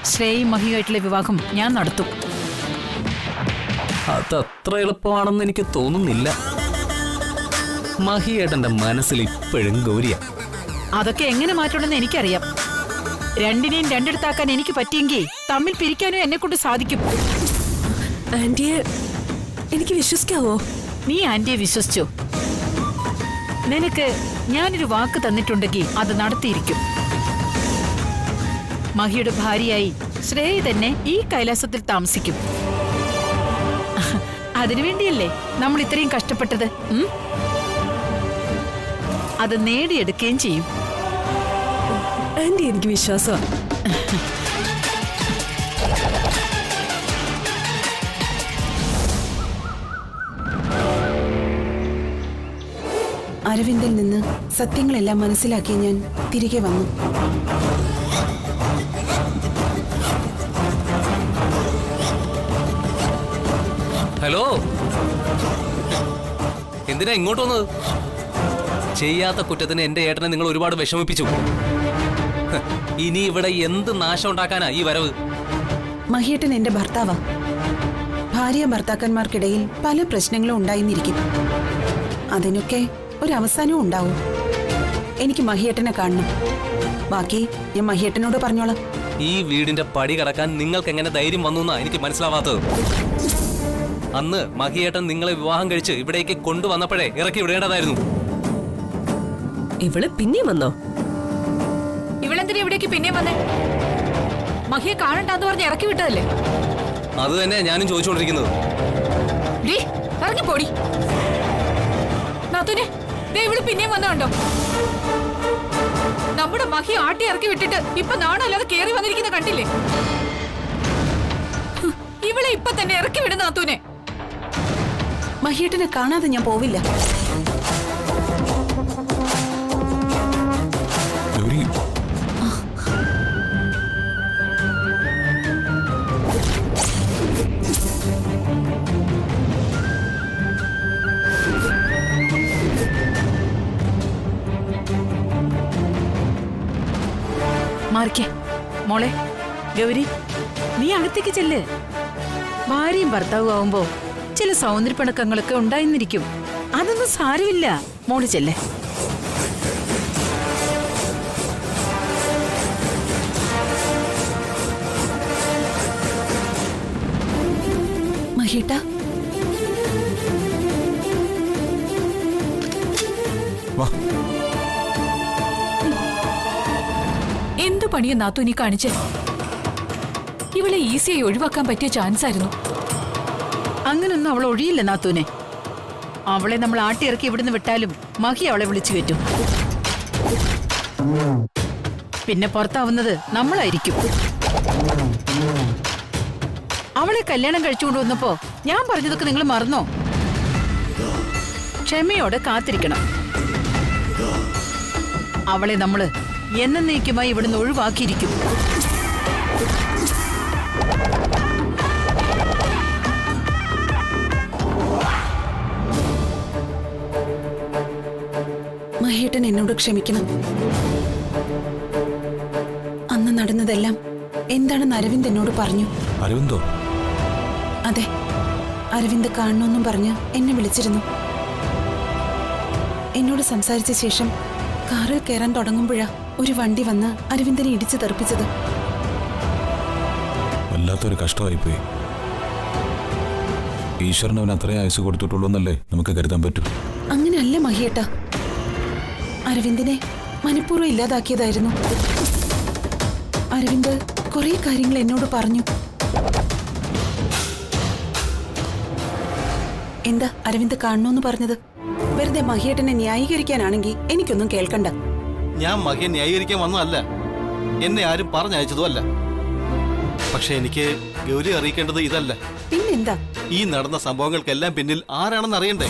ശ്രേയി മഹിയായിട്ടുള്ള വിവാഹം ഞാൻ നടത്തും. അതത്ര എളുപ്പമാണെന്ന് എനിക്ക് തോന്നുന്നില്ല. മഹിയേട്ടന്റെ മനസ്സിൽ ഇപ്പോഴും ഗൗരിയ. അതൊക്കെ എങ്ങനെ മാറ്റണമെന്ന് എനിക്കറിയാം. രണ്ടിനെയും രണ്ടിടത്താക്കാൻ എനിക്ക് പറ്റിയെങ്കിൽ തമ്മിൽ പിരിക്കാനും എന്നെ കൊണ്ട് സാധിക്കും. ആന്റിയെ എനിക്ക് വിശ്വസിക്കാവോ? നീ ആന്റിയെ വിശ്വസിച്ചോ? നിനക്ക് ഞാനൊരു വാക്ക് തന്നിട്ടുണ്ടെങ്കിൽ അത് നടത്തിയിരിക്കും. മഹിയുടെ ഭാര്യയായി ശ്രേയ തന്നെ ഈ കൈലാസത്തിൽ താമസിക്കും. അതിനുവേണ്ടിയല്ലേ നമ്മൾ ഇത്രയും കഷ്ടപ്പെട്ടത്? അത് നേടിയെടുക്കുകയും ചെയ്യും. ആന്റി എനിക്ക് വിശ്വാസമാണ്. അരവിന്ദിൽ നിന്ന് സത്യങ്ങളെല്ലാം മനസ്സിലാക്കി ഞാൻ തിരികെ വന്നു. ഹലോ, എന്തിനാ ഇങ്ങോട്ട് വന്നത്? ചെയ്യാത്ത കുറ്റത്തിന് എന്റെ ഏട്ടനെ നിങ്ങൾ ഒരുപാട് വിഷമിപ്പിച്ചു. ഇനി ഇവിടെ എന്ത് നാശം ഉണ്ടാക്കാനാ ഈ വരവ്? മഹിയേട്ടൻ എന്റെ ഭർത്താവാ. ഭാര്യ ഭർത്താക്കന്മാർക്കിടയിൽ പല പ്രശ്നങ്ങളും ഉണ്ടായിന്നിരിക്കും. അതിനൊക്കെ ഒരവസാനവും ഉണ്ടാവും. എനിക്ക് മഹിയേട്ടനെ കാണണം. ബാക്കി ഞാൻ മഹിയേട്ടനോട് പറഞ്ഞോളാം. ഈ വീടിന്റെ പടി കടക്കാൻ നിങ്ങൾക്ക് എങ്ങനെ ധൈര്യം വന്നു എന്നാ എനിക്ക് മനസ്സിലാവാത്തത്. അന്ന് മഹിയേട്ടൻ നിങ്ങളെ വിവാഹം കഴിച്ച് ഇവിടേക്ക് കൊണ്ടുവന്നപ്പോഴേ ഇറക്കി വിടേണ്ടതായിരുന്നു. ഇവള് പിന്നെയും വന്നോ? ഇവളെന്തിനാ ഇവിടേക്ക് പിന്നെയും വന്നേ? മഹിയെ കാണണ്ടെന്ന് പറഞ്ഞ് ഇറക്കി വിട്ടതല്ലേ? അത് തന്നെ ഞാനും ചോദിച്ചുകൊണ്ടിരിക്കുന്നത്. ഇറങ്ങിപ്പോടി. നാത്തൂനെ, ഇവള് പിന്നെയും വന്നോണ്ടോ? നമ്മുടെ മഹി ആട്ടി ഇറക്കി വിട്ടിട്ട് ഇപ്പൊ നാണല്ലാതെ കേറി വന്നിരിക്കുന്ന കണ്ടില്ലേ? ഇവളെ ഇപ്പൊ തന്നെ ഇറക്കി വിടുന്ന നാത്തൂനെ. മഹിയേട്ടനെ കാണാതെ ഞാൻ പോവില്ല. മാറിക്കേ മോളെ. ഗൗരി, നീ അകത്തേക്ക് ചെല്ല്. ഭാര്യയും ഭർത്താവും ആവുമ്പോ ചില സൗന്ദര്യപ്പിണക്കങ്ങളൊക്കെ ഉണ്ടായിരുന്നിരിക്കും. അതൊന്നും സാരമില്ല. മോള് ചെല്ലേ. മഹിയേട്ട, എന്തു പണിയാ നാത്തു നീ കാണിച്ചേ? ഇവളെ ഈസിയായി ഒഴിവാക്കാൻ പറ്റിയ ചാൻസ് ആയിരുന്നു. അങ്ങനൊന്നും അവൾ ഒഴിയില്ല നാത്തൂനെ. അവളെ നമ്മൾ ആട്ടിയിറക്കി ഇവിടുന്ന് വിട്ടാലും മഹി അവളെ വിളിച്ചു കയറ്റും. പിന്നെ പുറത്താവുന്നത് നമ്മളായിരിക്കും. അവളെ കല്യാണം കഴിച്ചുകൊണ്ട് വന്നപ്പോ ഞാൻ പറഞ്ഞതൊക്കെ നിങ്ങൾ മറന്നോ? ക്ഷമയോടെ കാത്തിരിക്കണം. അവളെ നമ്മള് എന്നേക്കുമായി ഇവിടുന്ന് ഒഴിവാക്കിയിരിക്കും. മഹിയേട്ടൻ എന്നോട് ക്ഷമിക്കണം. അന്ന് നടന്നതെല്ലാം എന്താണെന്ന് അരവിന്ദ് എന്നോട് പറഞ്ഞു. അരവിന്ദോ? അതെ, അരവിന്ദ് കാണണമെന്നും പറഞ്ഞ് എന്നെ വിളിച്ചിരുന്നു. എന്നോട് സംസാരിച്ച ശേഷം കാറിൽ കയറാൻ തുടങ്ങുമ്പോഴാ ഒരു വണ്ടി വന്ന് അരവിന്ദനെ ഇടിച്ചു തെറിപ്പിച്ചത്. വല്ലാത്തൊരു കഷ്ടമായിപ്പോയി. ഈശ്വരൻ അവൻ അത്രയും ആയുസ് കൊടുത്തിട്ടുള്ളൂ എന്നല്ലേ നമുക്ക് കരുതാൻ പറ്റൂ. അങ്ങനെയല്ല മഹിയേട്ട, അരവിന്ദിനെ മനഃപൂർവ്വം ഇല്ലാതാക്കിയതായിരുന്നു. അരവിന്ദ് കുറെ കാര്യങ്ങൾ എന്നോട് പറഞ്ഞു. എന്താ അരവിന്ദ് കാണണമെന്ന് പറഞ്ഞത്? വെറുതെ മഹിയേട്ടനെ ന്യായീകരിക്കാനാണെങ്കിൽ എനിക്കൊന്നും കേൾക്കണ്ട. ഞാൻ മഹിയെ ന്യായീകരിക്കാൻ വന്നതല്ല, എന്നെ ആരും പറഞ്ഞയച്ചതുമല്ല. പക്ഷെ എനിക്ക് ഗൗരി അറിയിക്കേണ്ടത് ഇതല്ല. പിന്നെന്താ? ഈ നടന്ന സംഭവങ്ങൾക്കെല്ലാം പിന്നിൽ ആരാണെന്ന് അറിയണ്ടേ?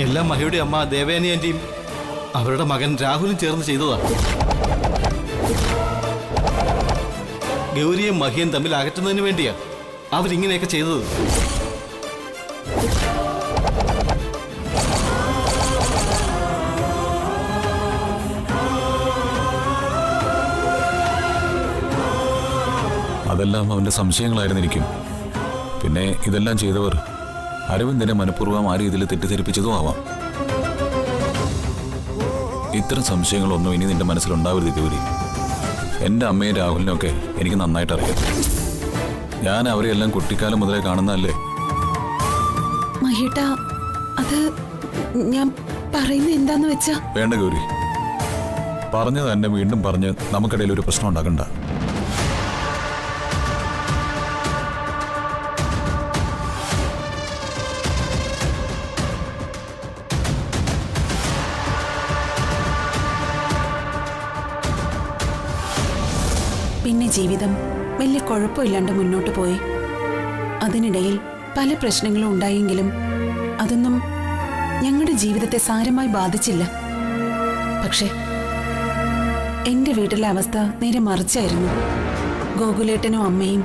എല്ലാം മഹിയുടെ അമ്മ ദേവയാനി ആന്റിയും അവരുടെ മകൻ രാഹുലും ചേർന്ന് ചെയ്തതാ. ഗൗരിയും മഹിയും തമ്മിൽ അകറ്റുന്നതിന് വേണ്ടിയാ അവരിങ്ങനെയൊക്കെ ചെയ്തത്. അതെല്ലാം അവന്റെ സംശയങ്ങളായിരുന്നിരിക്കും. പിന്നെ ഇതെല്ലാം ചെയ്തവർ അരവിന്ദനെ മനഃപൂർവ്വം ആ രീതിയിൽ തെറ്റിദ്ധരിപ്പിച്ചതും ആവാം. ഇത്തരം സംശയങ്ങളൊന്നും ഇനി നിന്റെ മനസ്സിലുണ്ടാവരുത് ഗൗരി. എൻ്റെ അമ്മയും രാഹുലിനൊക്കെ എനിക്ക് നന്നായിട്ട് അറിയാം. ഞാൻ അവരെയെല്ലാം കുട്ടിക്കാലം മുതലേ കാണുന്നതല്ലേ. മഹേട്ട, അത് ഞാൻ പറയുന്നത് എന്താന്ന് വെച്ചാ. വേണ്ട ഗൗരി, പറഞ്ഞത് തന്നെ വീണ്ടും പറഞ്ഞ് നമുക്കിടയിൽ ഒരു പ്രശ്നം ഉണ്ടാക്കണ്ട. പിന്നെ ജീവിതം വലിയ കുഴപ്പമില്ലാണ്ട് മുന്നോട്ട് പോയി. അതിനിടയിൽ പല പ്രശ്നങ്ങളും ഉണ്ടായെങ്കിലും അതൊന്നും ഞങ്ങളുടെ ജീവിതത്തെ സാരമായി ബാധിച്ചില്ല. പക്ഷേ എന്റെ വീട്ടിലെ അവസ്ഥ നേരെ മറിച്ചായിരുന്നു. ഗോകുലേട്ടനും അമ്മയും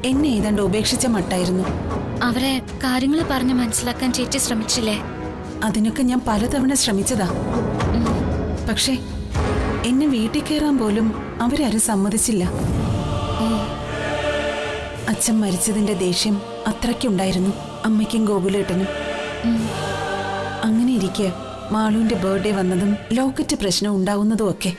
എന്നെ ഏതാണ്ട് ഉപേക്ഷിച്ച മട്ടായിരുന്നു. അവരെ കാര്യങ്ങൾ പറഞ്ഞ് മനസ്സിലാക്കാൻ ചേച്ചി ശ്രമിച്ചില്ലേ? അതിനൊക്കെ ഞാൻ പലതവണ ശ്രമിച്ചതാ. പക്ഷേ എന്നെ വീട്ടിൽ കയറാൻ പോലും അവരാരും സമ്മതിച്ചില്ല. അച്ഛൻ മരിച്ചതിന്റെ ദേഷ്യം അത്രയ്ക്കുണ്ടായിരുന്നു അമ്മയ്ക്കും ഗോകുലേട്ടനും. അങ്ങനെ ഇരിക്കെ മാളുവിന്റെ ബർത്ത്ഡേ വന്നതും ലോക്കറ്റ് പ്രശ്നം ഉണ്ടാവുന്നതും ഒക്കെ.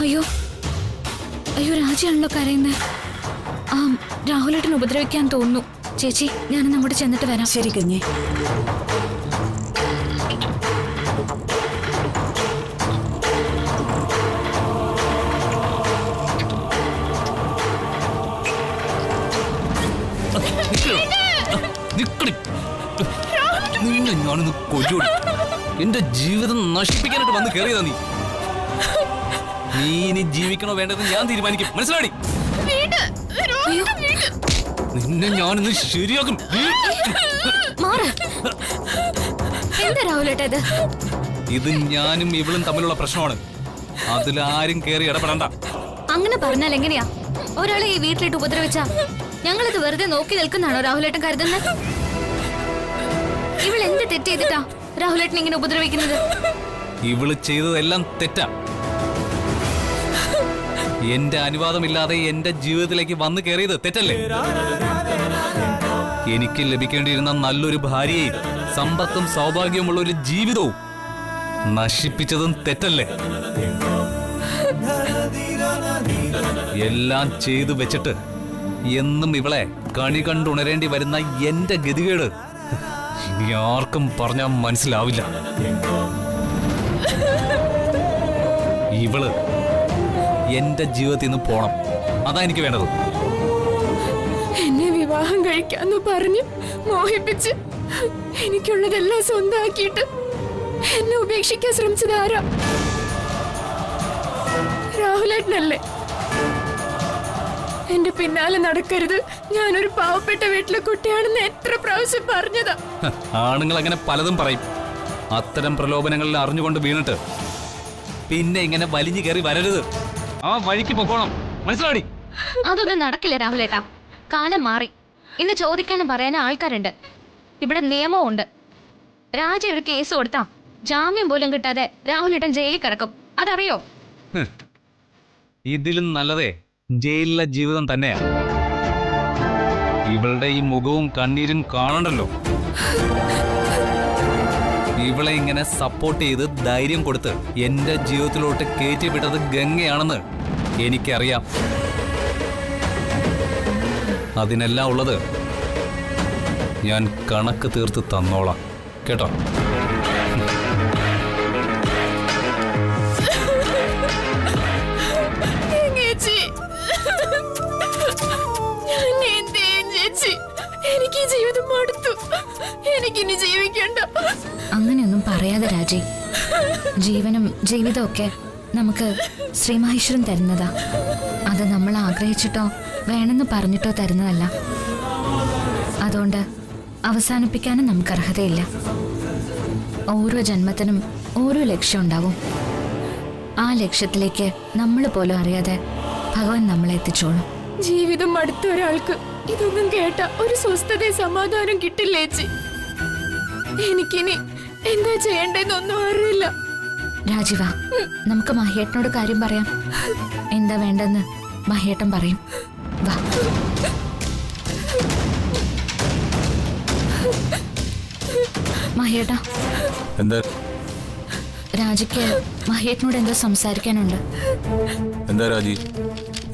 അയ്യോ അയ്യോ, രാജയാണല്ലോ കരയുന്നത്. ആ, രാഹുലേട്ടൻ ഉപദ്രവിക്കാൻ തോന്നുന്നു. ചേച്ചി, ഞാനൊന്ന് അങ്ങോട്ട് ചെന്നിട്ട് വരാം. ശരി കുഞ്ഞേ. നിന്നെ ഞാനൊന്ന് കൊല്ലൂടി. എന്റെ ജീവിതം നശിപ്പിക്കാനായിട്ട് വന്ന് കയറിയതാ നീ. നീ ഇനി ജീവിക്കണോ വേണ്ടത് ഞാൻ തീരുമാനിക്കും. മനസ്സിലാടി? നിന്നെ ഞാനൊന്ന് ശരിയാക്കും. എന്താ രാഹുലേട്ടാ ഇത്? ഇത് ഞാനും ഇവളും തമ്മിലുള്ള പ്രശ്നമാണ്. അതിലാരും കയറി ഇടപെടണ്ട. അങ്ങനെ പറഞ്ഞാൽ എങ്ങനെയാ? ഒരാളെ ഈ വീട്ടിലിട്ട് ഉപദ്രവിച്ചാ ഞങ്ങളിത് വെറുതെ നോക്കി നിൽക്കുന്നാണോ രാഹുലേട്ടൻ കരുതുന്നത്? ഇവൾ എന്ത് തെറ്റ് ചെയ്തിട്ടാ രാഹുലേട്ടൻ ഇങ്ങനെ ഉപദ്രവിക്കുന്നത്? ഇവള് ചെയ്തതെല്ലാം തെറ്റാ. എന്റെ അനുവാദമില്ലാതെ എന്റെ ജീവിതത്തിലേക്ക് വന്നു കയറിയത് തെറ്റല്ലേ? എനിക്ക് ലഭിക്കേണ്ടിയിരുന്ന നല്ലൊരു ഭാര്യയും സമ്പത്തും സൗഭാഗ്യവുമുള്ള ഒരു ജീവിതവും നശിപ്പിച്ചതും തെറ്റല്ലേ? എല്ലാം ചെയ്തു വെച്ചിട്ട് എന്നും ഇവളെ കണി കണ്ടുണരേണ്ടി വരുന്ന എന്റെ ഗതികേട് ഇനി ആർക്കും പറഞ്ഞാൽ മനസ്സിലാവില്ല. ഇവള് എന്റെ ജീവിതത്തിൽ നിന്ന് പോണം. അതാ എനിക്ക് വേണ്ടത്. എന്നെ വിവാഹം കഴിക്കാന്ന് പറഞ്ഞ് മോഹിപ്പിച്ച് എനിക്കുള്ളതെല്ലാം സ്വന്തമാക്കിയിട്ട് എന്നെ ഉപേക്ഷിക്കാൻ ശ്രമിച്ചത് ആരാ? രാഹുലേട്ടനല്ലേ? എന്റെ പിന്നാലെ നടക്കരുത്, ഞാനൊരു പാവപ്പെട്ട വീട്ടിലെ കുട്ടിയാണെന്ന് എത്ര പ്രാവശ്യം പറഞ്ഞതാ. ആണുങ്ങൾ അങ്ങനെ പലതും പറയും. അത്തരം പ്രലോഭനങ്ങളിൽ അറിഞ്ഞുകൊണ്ട് വീണിട്ട് പിന്നെ ഇങ്ങനെ വലിഞ്ഞു കയറി വരരുത്. ആ വഴിക്ക് പൊക്കോണം. മനസ്സിലാടി? അതൊന്നും നടക്കില്ല രാഹുലേട്ടാ. കാലം മാറി. ഇന്ന് ചോദിക്കാനും പറയാനും ആൾക്കാരുണ്ട്. ഇവിടെ നിയമവും ഉണ്ട്. രാജ ഒരു കേസ് കൊടുത്താ ജാമ്യം പോലും കിട്ടാതെ രാഹുലേട്ടൻ ജയിലിൽ കിടക്കും. അതറിയോ? ഇതിലും നല്ലതേ ജയിലിലെ ജീവിതം തന്നെയാ. ഇവളുടെ ഈ മുഖവും കണ്ണീരും കാണണ്ടല്ലോ. ഇവളെ ഇങ്ങനെ സപ്പോർട്ട് ചെയ്ത് ധൈര്യം കൊടുത്ത് എന്റെ ജീവിതത്തിലോട്ട് കയറ്റിവിട്ടത് ഗംഗയാണെന്ന് എനിക്കറിയാം. അതിനെല്ലാം ഉള്ളത് ഞാൻ കണക്ക് തീർത്ത് തന്നോളാം. കേട്ടോ? എനിക്ക് ജീവിതം മടുത്തു. എനിക്കിനി ജീവിക്കണ്ട. അങ്ങനെയൊന്നും പറയാതെ രാജി. ജീവനും ജീവിതവും ഒക്കെ നമുക്ക് ശ്രീമഹേശ്വരൻ തരുന്നതാ. അത് നമ്മൾ ആഗ്രഹിച്ചിട്ടോ വേണമെന്ന് പറഞ്ഞിട്ടോ തരുന്നതല്ല. അതുകൊണ്ട് അവസാനിപ്പിക്കാനും നമുക്ക് അർഹതയില്ല. ഓരോ ജന്മത്തിനും ഓരോ ലക്ഷ്യം ഉണ്ടാവും. ആ ലക്ഷ്യത്തിലേക്ക് നമ്മൾ പോലും അറിയാതെ ഭഗവാൻ നമ്മളെ എത്തിച്ചോളും. ജീവിതം മടുത്ത ഒരാൾക്ക് ഇതൊന്നും കേട്ട ഒരു സ്വസ്ഥതയും സമാധാനം കിട്ടില്ല ചേച്ചി. എനിക്കിനി എന്താ ചെയ്യണ്ടെന്നൊന്നും അറിയില്ല. രാജീവ, നമുക്ക് മഹേട്ടനോട് കാര്യം പറയാം. എന്താ വേണ്ടെന്ന് മഹേട്ടൻ പറയും. വാ. മഹേട്ട, എന്താ രാജിക്ക് മഹേട്ടനോട് എന്തോ സംസാരിക്കാനുണ്ട്. എന്താ രാജി,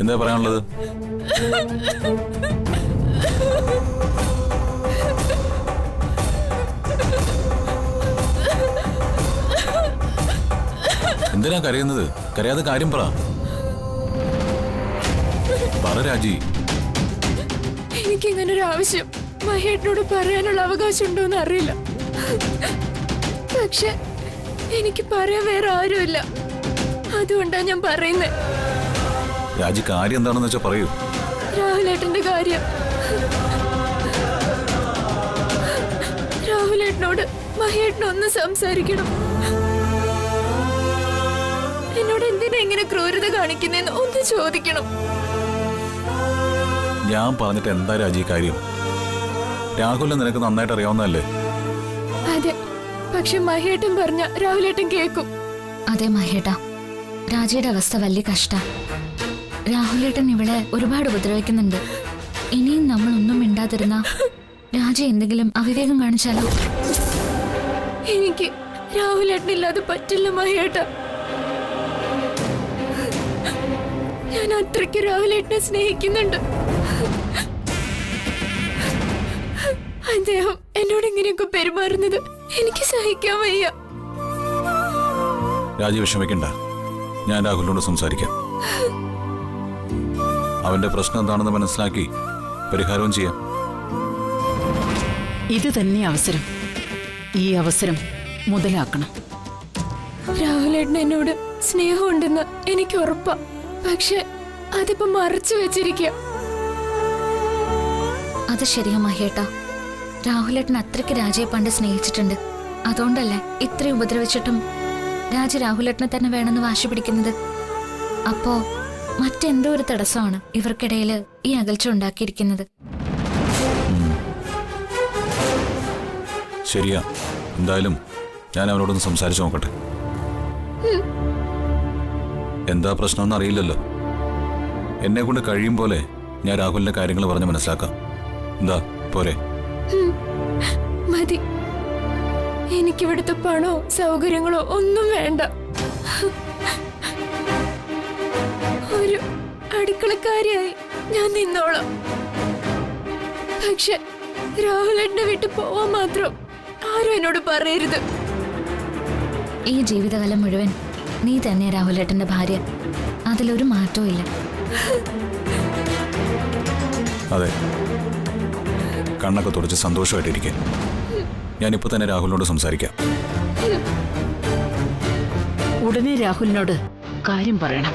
എന്താ പറയാനുള്ളത്? എന്തിനാ കരയുന്നത്? കരയാതെ കാര്യം പറ രാജി. എനിക്കിങ്ങനൊരു ആവശ്യം മഹേട്ടനോട് പറയാനുള്ള അവകാശം ഉണ്ടോന്ന് അറിയില്ല. പക്ഷെ എനിക്ക് പറയാൻ വേറെ ആരുമില്ല. അതുകൊണ്ടാ ഞാൻ പറയുന്നേ. രാജി, കാര്യം എന്താണെന്ന് വെച്ചാ പറയൂ. രാഹുലേട്ടന്റെ കാര്യം. രാഹുലേട്ടനോട് മഹേട്ടനൊന്ന് സംസാരിക്കണം. എന്നോട് എന്തിനാ ഇങ്ങനെ ക്രൂരത കാണിക്കുന്നേന്ന് ഒന്ന് ചോദിക്കണം. ഞാൻ പറഞ്ഞിട്ട് എന്താ രാജി കാര്യം? രാഹുലിനെ നിനക്ക് നന്നായിട്ട് അറിയാവുന്നതല്ലേ? അതെ, പക്ഷെ മഹേട്ടൻ പറഞ്ഞ രാഹുലേട്ടൻ കേക്കും. അതെ മഹേട്ട, രാജയുടെ അവസ്ഥ വലിയ കഷ്ട. രാഹുലേട്ടൻ ഇവിടെ ഒരുപാട് ഉപദ്രവിക്കുന്നുണ്ട്. ഇനിയും നമ്മൾ ഒന്നും മിണ്ടാതിരുന്ന രാജ എന്തെങ്കിലും അവിവേകം കാണിച്ചാലോ? എനിക്ക് രാഹുലേട്ടനില്ലാതെ പറ്റില്ല മഹേട്ട. ഞാൻ അത്രയ്ക്ക് രാഹുലേട്ടനെ സ്നേഹിക്കുന്നുണ്ട്. അദ്ദേഹം എന്നോട് ഇങ്ങനെയൊക്കെ പെരുമാറുന്നത് എനിക്ക് സഹിക്കാൻ വയ്യ. രാജി വിഷമിക്കണ്ട, ഞാൻ രാഹുലിനോട് സംസാരിക്കാം. അവന്റെ പ്രശ്നം എന്താണെന്ന് മനസ്സിലാക്കി പരിഹാരവും ചെയ്യാം. ഇത് തന്നെ അവസരം. ഈ അവസരം മുതലാക്കണം. രാഹുലേട്ടൻ എന്നോട് സ്നേഹമുണ്ടെന്ന് എനിക്ക് ഉറപ്പാ. പക്ഷെ അതിപ്പോ മറച്ചു വെച്ചിരിക്കുക. അത് ശരിയാ മഹേട്ട. രാഹുലേട്ടൻ അത്രയ്ക്ക് രാജയെ പണ്ട് സ്നേഹിച്ചിട്ടുണ്ട്. അതുകൊണ്ടല്ലേ ഇത്രയും ഉപദ്രവിച്ചിട്ടും രാജ രാഹുലേട്ടനെ തന്നെ വേണമെന്ന് വാശി പിടിക്കുന്നത്. അപ്പോ മറ്റെന്തോ ഒരു തടസ്സമാണ് ഇവർക്കിടയിൽ ഈ അകൽച്ച ഉണ്ടാക്കിയിരിക്കുന്നത്. ശരിയാ, എന്തായാലും ഞാൻ അവനോടൊന്ന് സംസാരിച്ചു നോക്കട്ടെ. എന്താ പ്രശ്നമെന്ന് അറിയില്ലല്ലോ. എന്നെ കൊണ്ട് കഴിയും പോലെ ഞാൻ രാഹുലിന്റെ കാര്യങ്ങൾ പറഞ്ഞ് മനസ്സിലാക്കാം. എന്താ പോരെ? മതി. എനിക്കിവിടുത്തെ പണോ സൗകര്യങ്ങളോ ഒന്നും വേണ്ട. ഒരു അടുക്കളക്കാരിയായി ഞാൻ നിന്നോളാം. പക്ഷെ രാഹുലേട്ടനെ വിട്ട് പോവാൻ മാത്രം ആരും എന്നോട് പറയരുത്. ഈ ജീവിതകാലം മുഴുവൻ നീ തന്നെ രാഹുലേട്ടന്റെ ഭാര്യ. അതിലൊരു മാറ്റവും ഇല്ല. അതെ, കണ്ണൊക്കെ തുടച്ച് സന്തോഷമായിട്ടിരിക്കെ. ഞാനിപ്പോ തന്നെ രാഹുലിനോട് സംസാരിക്കാം. ഉടനെ രാഹുലിനോട് കാര്യം പറയണം.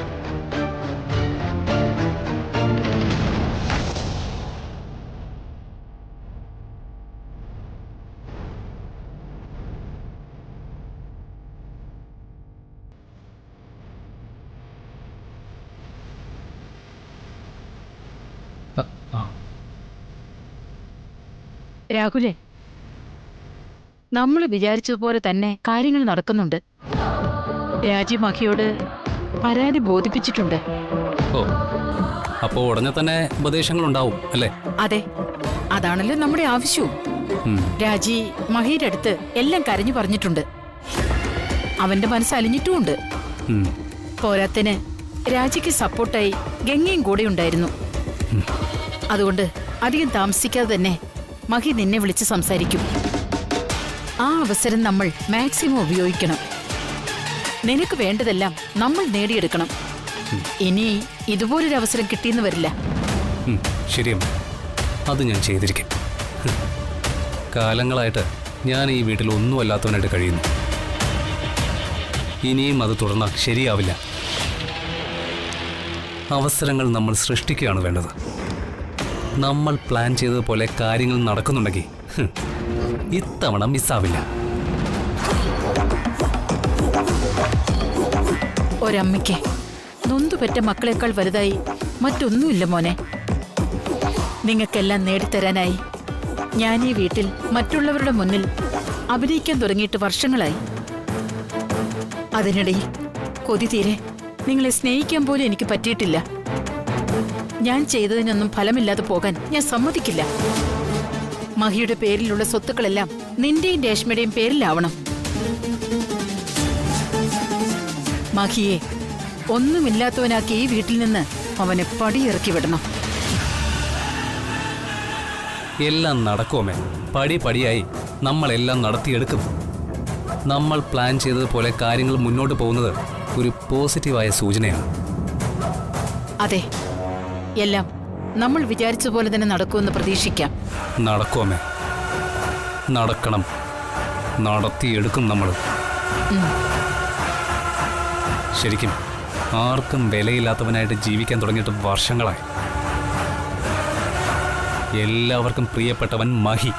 രാഹുലേ, നമ്മൾ വിചാരിച്ചതുപോലെ തന്നെ കാര്യങ്ങൾ നടക്കുന്നുണ്ട്. രാജി മഹിയോട് പരാതി ബോധിപ്പിച്ചിട്ടുണ്ട്. ഓ, അപ്പോ ഉടനെ തന്നെ ഉപദേശങ്ങൾ ഉണ്ടാവും അല്ലേ? അതെ, അതാണല്ലോ നമ്മുടെ ആവശ്യവും. രാജി മഹിയുടെ അടുത്ത് എല്ലാം കരഞ്ഞു പറഞ്ഞിട്ടുണ്ട്. അവന്റെ മനസ്സ് അലിഞ്ഞിട്ടുമുണ്ട്. പോരാത്തിന് രാജിക്ക് സപ്പോർട്ടായി ഗംഗയും കൂടെ ഉണ്ടായിരുന്നു. അതുകൊണ്ട് അധികം താമസിക്കാതെ തന്നെ മഹി നിന്നെ വിളിച്ച് സംസാരിക്കും. ആ അവസരം നമ്മൾ മാക്സിമം ഉപയോഗിക്കണം. നിനക്ക് വേണ്ടതെല്ലാം നമ്മൾ നേടിയെടുക്കണം. ഇനി ഇതുപോലൊരു അവസരം കിട്ടിയെന്ന് വരില്ല. ശരിയമ്മ, അത് ഞാൻ ചെയ്തിരിക്കും. കാലങ്ങളായിട്ട് ഞാൻ ഈ വീട്ടിൽ ഒന്നുമല്ലാത്തവനായിട്ട് കഴിയുന്നു. ഇനിയും അത് തുടർന്നാൽ ശരിയാവില്ല. അവസരങ്ങൾ നമ്മൾ സൃഷ്ടിക്കുകയാണ് വേണ്ടത്. നമ്മൾ പ്ലാൻ ചെയ്തതുപോലെ കാര്യങ്ങൾ നടക്കുന്നുണ്ടെങ്കിൽ ഇത്തവണ മിസ്സാവില്ല. ഒരമ്മയ്ക്ക് നൊന്തുപെറ്റ മക്കളെക്കാൾ വലുതായി മറ്റൊന്നുമില്ല മോനെ. നിങ്ങൾക്കെല്ലാം നേടിത്തരാനായി ഞാൻ ഈ വീട്ടിൽ മറ്റുള്ളവരുടെ മുന്നിൽ അഭിനയിക്കാൻ തുടങ്ങിയിട്ട് വർഷങ്ങളായി. അതിനിടയിൽ കൊതി തീരെ നിങ്ങളെ സ്നേഹിക്കാൻ പോലും എനിക്ക് പറ്റിയിട്ടില്ല. ഞാൻ ചെയ്തതിനൊന്നും ഫലമില്ലാതെ പോകാൻ ഞാൻ സമ്മതിക്കില്ല. മഹിയുടെ പേരിലുള്ള സ്വത്തുക്കളെല്ലാം നിന്റെയും രേഷ്മയുടെയും പേരിലാവണം. മഹിയെ ഒന്നുമില്ലാത്തവനാക്കി ഈ വീട്ടിൽ നിന്ന് അവനെ പടിയിറക്കി വിടണം. എല്ലാം നടക്കുമേ. പടി പടിയായി നമ്മളെല്ലാം നടത്തിയെടുക്കും. നമ്മൾ പ്ലാൻ ചെയ്തതുപോലെ കാര്യങ്ങൾ മുന്നോട്ട് പോകുന്നത് ഒരു പോസിറ്റീവായ സൂചനയാണ്. അതെ, എല്ലാം നമ്മൾ വിചാരിച്ച പോലെ തന്നെ നടക്കുമെന്ന് പ്രതീക്ഷിക്കാം. നടക്കുമേ, നടക്കണം, നടത്തിയെടുക്കും നമ്മൾ. ശരിക്കും ആർക്കും വിലയില്ലാത്തവനായിട്ട് ജീവിക്കാൻ തുടങ്ങിയിട്ട് വർഷങ്ങളായി. എല്ലാവർക്കും പ്രിയപ്പെട്ടവൻ മഹി,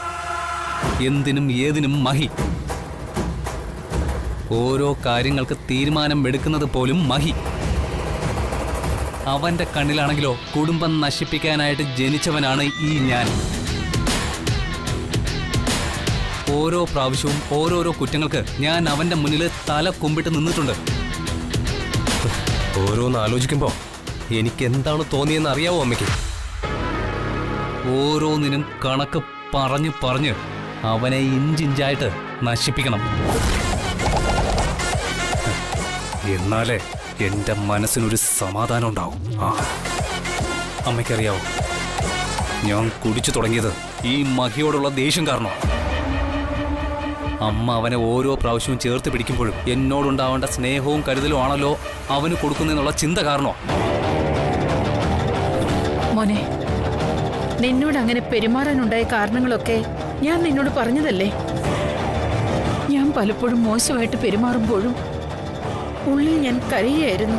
എന്തിനും ഏതിനും മഹി. ഓരോ കാര്യങ്ങൾക്ക് തീരുമാനം എടുക്കുന്നത് പോലും മഹി. അവന്റെ കണ്ണിലാണെങ്കിലോ കുടുംബം നശിപ്പിക്കാനായിട്ട് ജനിച്ചവനാണ് ഈ ഞാൻ. ഓരോ പ്രാവശ്യവും ഓരോരോ കുറ്റങ്ങൾക്ക് ഞാൻ അവന്റെ മുന്നിൽ തല കുമ്പിട്ട് നിന്നിട്ടുണ്ട്. ഓരോന്ന് ആലോചിക്കുമ്പോ എനിക്ക് എന്താണ് തോന്നിയെന്ന് അറിയാവോ അമ്മയ്ക്ക്? ഓരോന്നിനും കണക്ക് പറഞ്ഞ് അവനെ ഇഞ്ചിഞ്ചായിട്ട് നശിപ്പിക്കണം. എന്നാലേ എന്റെ മനസ്സിനൊരു സമാധാനം ഉണ്ടാവും. അമ്മയ്ക്കറിയാവോ, ഞാൻ കുടിച്ചു തുടങ്ങിയത് ഈ മഹിയോടുള്ള ദേഷ്യം കാരണം. അമ്മ അവനെ ഓരോ പ്രാവശ്യവും ചേർത്ത് പിടിക്കുമ്പോഴും എന്നോടുണ്ടാവേണ്ട സ്നേഹവും കരുതലും ആണല്ലോ അവന് കൊടുക്കുന്നെന്നുള്ള ചിന്ത കാരണോ. മോനെ, നിന്നോട് അങ്ങനെ പെരുമാറാനുണ്ടായ കാരണങ്ങളൊക്കെ ഞാൻ നിന്നോട് പറഞ്ഞതല്ലേ. ഞാൻ പലപ്പോഴും മോശമായിട്ട് പെരുമാറുമ്പോഴും ഉള്ളിൽ ഞാൻ കരയുകയായിരുന്നു.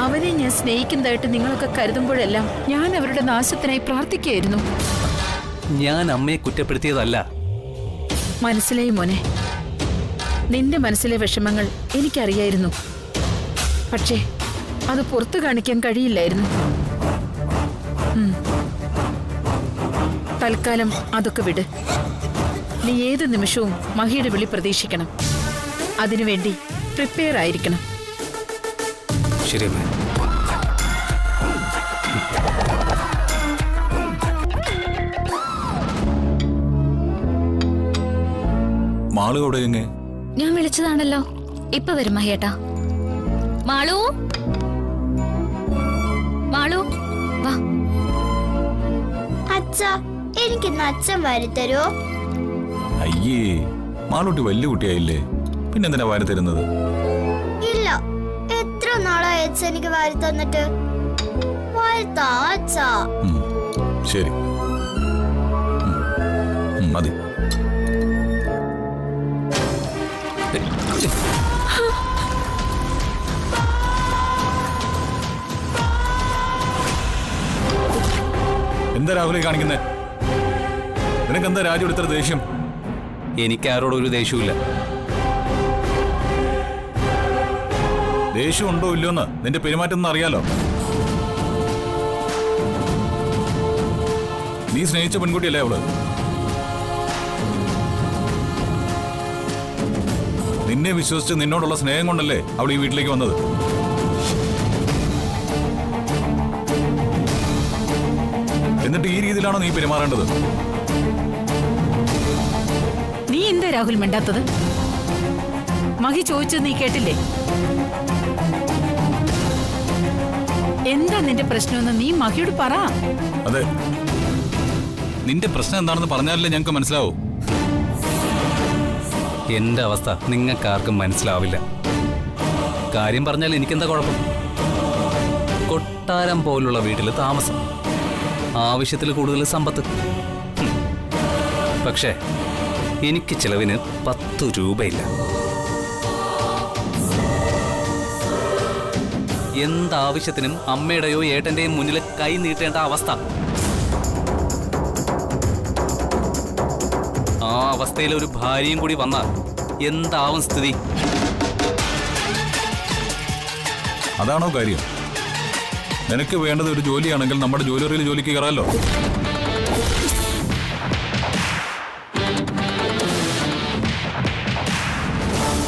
അവനെ ഞാൻ സ്നേഹിക്കുന്നതായിട്ട് നിങ്ങളൊക്കെ കരുതുമ്പോഴെല്ലാം ഞാൻ അവരുടെ നാശത്തിനായി പ്രാർത്ഥിക്കുകയായിരുന്നു. ഞാൻ അമ്മയെ കുറ്റപ്പെടുത്തിയതല്ല. മനസ്സിലായി മോനെ, നിന്റെ മനസ്സിലെ വിഷമങ്ങൾ എനിക്കറിയായിരുന്നു. പക്ഷേ അത് പുറത്തു കാണിക്കാൻ കഴിയില്ലായിരുന്നു. തൽക്കാലം അതൊക്കെ വിട്. നീ ഏത് നിമിഷവും മഹിയുടെ വിളി പ്രതീക്ഷിക്കണം. അതിനുവേണ്ടി പ്രിപ്പയർ ആയിരിക്കണം. ശരി അമ്മേ. മാളു എവിടെ എങ്ങേ? ഞാൻ വിളിച്ചതാണല്ലോ. ഇപ്പൊ വരും മഹിയേട്ടാ. മാളു, മാളു വാ. അച്ഛാ, എനിക്കിന്ന് അച്ഛൻ വരുത്തരോ? അയ്യേ, മാളൂട്ടി വലിയ കുട്ടിയായില്ലേ, പിന്നെന്തിനാ വാരി തരുന്നത്? ഇല്ല, എത്ര നാളായി അച്ഛൻ എനിക്ക് വാരി തന്നിട്ട്. വരുത്താ അച്ഛാ. ശരി, മതി. എന്താ രാഹുലേ കാണിക്കുന്നേ? നിനക്കെന്താ രാജു എടുത്ത ദേഷ്യം? എനിക്ക് ആരോടൊരു ദേഷ്യമില്ല. ദേഷ്യം ഉണ്ടോ ഇല്ലയോന്ന് നിന്റെ പെരുമാറ്റം അറിയാലോ. നീ സ്നേഹിച്ച പെൺകുട്ടിയല്ലേ അവള്. നിന്നെ വിശ്വസിച്ച് നിന്നോടുള്ള സ്നേഹം കൊണ്ടല്ലേ അവൾ ഈ വീട്ടിലേക്ക് വന്നത്. എന്നിട്ട് ഈ രീതിയിലാണോ നീ പെരുമാറേണ്ടത്? നീ എന്താ രാഹുൽ മിണ്ടാത്തത്? മഹി ചോദിച്ചത് നീ കേട്ടില്ലേ? എന്താ നിന്റെ പ്രശ്നമെന്ന് നീ മഹിയോട് പറ. അതെ, നിന്റെ പ്രശ്നം എന്താണെന്ന് പറഞ്ഞാലല്ലേ ഞങ്ങൾക്ക് മനസ്സിലാവൂ. എന്റെ അവസ്ഥ നിങ്ങൾക്കാർക്കും മനസ്സിലാവില്ല. കാര്യം പറഞ്ഞാൽ എനിക്കെന്താ കുഴപ്പം? കൊട്ടാരം പോലുള്ള വീട്ടിൽ താമസം, ആവശ്യത്തിൽ കൂടുതൽ സമ്പത്ത്. പക്ഷേ എനിക്ക് ചിലവിന് 10 രൂപയില്ല. എന്താവശ്യത്തിനും അമ്മയുടെയോ ഏട്ടന്റെയോ മുന്നിൽ കൈ നീട്ടേണ്ട അവസ്ഥ. ആ അവസ്ഥയിൽ ഒരു ഭാര്യയും കൂടി വന്നാൽ എന്താവും സ്ഥിതി? അതാണോ കാര്യം? നിനക്ക് വേണ്ടത് ഒരു ജോലിയാണെങ്കിൽ നമ്മുടെ ജ്വല്ലറിയിൽ ജോലിക്ക് കയറാമല്ലോ.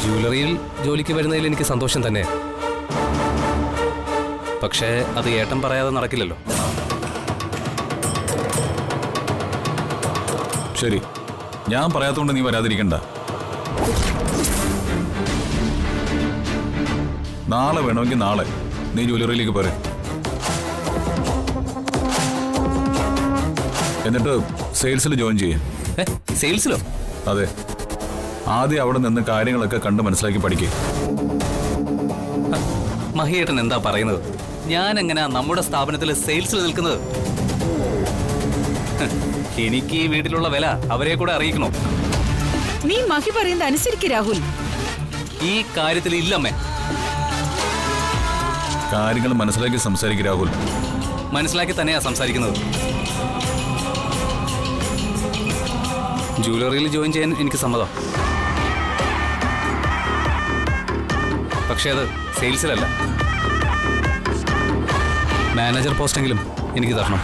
ജ്വല്ലറിയിൽ ജോലിക്ക് വരുന്നതിൽ എനിക്ക് സന്തോഷം തന്നെ. പക്ഷേ അത് ഏട്ടൻ പറയാതെ നടക്കില്ലല്ലോ. ശരി, ഞാൻ പറയാത്തോണ്ട് നീ വരാതിരിക്കണ്ട. നാളെ വേണമെങ്കിൽ നാളെ നീ ജ്വല്ലറിയിലേക്ക് പോരെ. എന്നിട്ട് സെയിൽസിൽ ജോയിൻ ചെയ്യേ. സെയിൽസിലോ? അതെ, ആദ്യം അവിടെ നിന്ന് കാര്യങ്ങളൊക്കെ കണ്ട് മനസ്സിലാക്കി പഠിക്കേ. മഹിയേട്ടൻ എന്താ പറയുന്നത്? ഞാൻ എങ്ങനെയാ നമ്മുടെ സ്ഥാപനത്തിൽ സെയിൽസിൽ നിൽക്കുന്നത്? എനിക്ക് ഈ വീട്ടിലുള്ള വില അവരെ കൂടെ അറിയിക്കണോ? നീ മഹി പറയുന്നത് അനുസരിക്ക് രാഹുൽ. ഈ കാര്യത്തിൽ ഇല്ലമ്മേ. കാര്യങ്ങൾ മനസ്സിലാക്കി സംസാരിക്കും രാഹുൽ. മനസ്സിലാക്കി തന്നെയാ സംസാരിക്കുന്നത്. ജ്വല്ലറിയിൽ ജോയിൻ ചെയ്യാൻ എനിക്ക് സമ്മതം. പക്ഷേ അത് സെയിൽസിലല്ല. മാനേജർ പോസ്റ്റെങ്കിലും എനിക്ക് തരണം.